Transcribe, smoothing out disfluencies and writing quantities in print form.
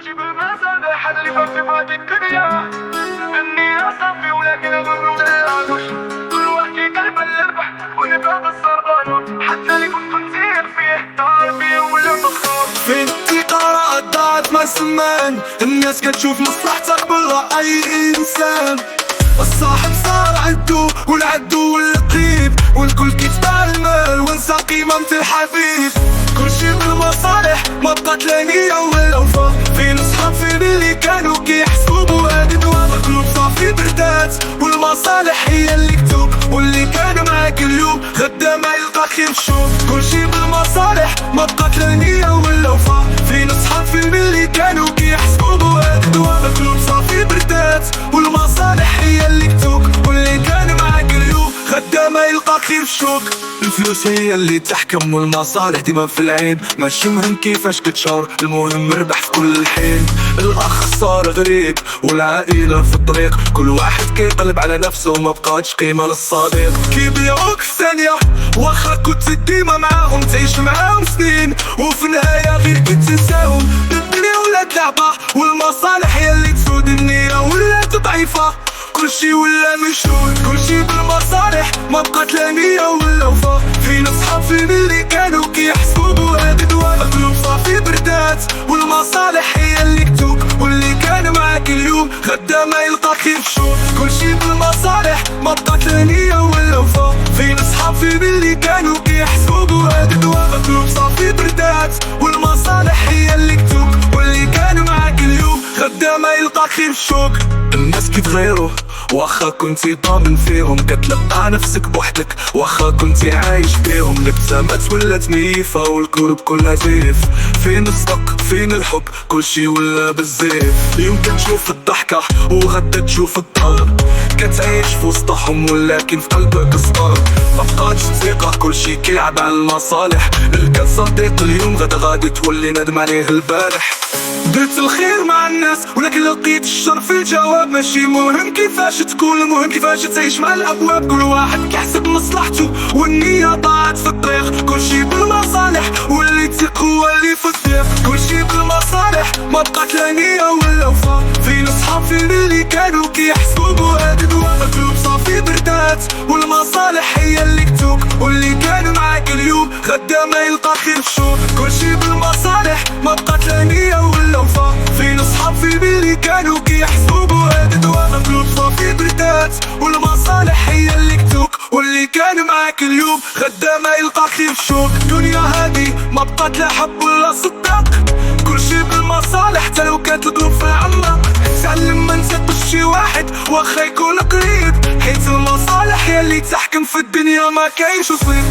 كلشي بالمصالح اللي في هذه الدنيا. اني صافي ولكن الغرور ملهاش. كل واحد كيقلب على الربح ونبعد السرقان. حتى اللي كنت نسير فيه طار فيه ولا مخطوط. فين الثقة ضاعت مع الزمان. الناس كتشوف مصلحتك برا اي انسان. الصاحب صار عدو والعدو والقريب، والكل كيتباع المال ونسى قيمة الحبيب. كلشي بالمصالح ما بقات لا نية ولا وفا. فين صحاب فين اللي كانوا كيحسبوا بوادي دوا. القلوب صافي بردات والمصالح هي اللي كتوب. واللي كان معاك اليوم غدا ما يلقاك خير شوف. كلشي بالمصالح ما بقات لا نية ولا وفا. فين صحاب فين اللي كانوا كيحسبوا بوادي دوا. القلوب صافي بردات والمصالح هي اللي كتوب. واللي كان معاك اليوم غدا ما يلقاك خير شوك. الفلوس هي اللي تحكم والمصالح ديما في العين. ماشي مهم كيفاش كتشعر، المهم ربح في كل حين. الاخ صار غريب والعائلة في الطريق. كل واحد كيقلب على نفسه وما بقاتش قيمة للصديق. كيبيعوك في ثانية واخا كنت ديما معاهم، تعيش معاهم سنين وفي النهاية غير كتنساهم. الدنيا ولات لعبة والمصالح هي اللي تسود. النية ولات ضعيفة كلشي ولا مشهود. كلشي بالمصالح ما بقات لا نية ولا وفا. فين صحاب فين اللي كانوا كيحسبوا بوادي دوا. القلوب صافي بردات والمصالح هي اللي كتوب. واللي كان معاك اليوم غدا ما يلقاك خير شوف. كلشي بالمصالح ما بقات لا نية ولا وفا. فين صحاب فين اللي كانوا كيحسبوا بوادي دوا. القلوب صافي بردات والمصالح هي اللي كتوب. واللي كان معاك اليوم غدا ما يلقاك خير شوك. الناس كيتغيروا واخا كنتي ضامن فيهم. كتلقى نفسك بوحدك واخا كنتي عايش بيهم. الابتسامات ولات نيفة والقلوب كلها زيف. فين الصدق فين الحب كلشي ولا بالزيف. اليوم كتشوف الضحكة وغدا تشوف الضرب. كتعيش في وسطهم ولكن في قلبك صغار. مبقاتش ثقة كلشي كيلعب على المصالح. لقى صديق اليوم غدا غادي تولي ندم عليه البارح. درت الخير مع الناس ولكن لقيت الشر في الجواب. ماشي مهم كيفاش تكون، المهم كيفاش تعيش مع الابواب. كل واحد كيحسب مصلحته والنية ضاعت في الطريق. كلشي بالمصالح واللي تثق هو اللي في الضيق. كلشي بالمصالح ما بقات لا نية ولا وفا. فين صحاب فين اللي كانوا كيحسبوا بوادي دوا. القلوب صافي بردات والمصالح هي اللي كتوب. واللي كان معاك اليوم غدا ما يلقى خير شوف. كلشي بالمصالح ما بقات لا نية ولا وفا. فين صحاب فين اللي كانوا كيحسبوا بوادي دوا. القلوب صافي بردات والمصالح هي اللي كتوب. واللي كان معاك اليوم غدا ما يلقى خير شوك. الدنيا هادي ما بقات لا حب ولا صدق. كلشي بالمصالح حتى لو كانت الظروف عامة. تعلم ما نثقش شي واحد واخا يكون قريب. حيت المصالح هي اللي تحكم في الدنيا ما كاينش وصيب.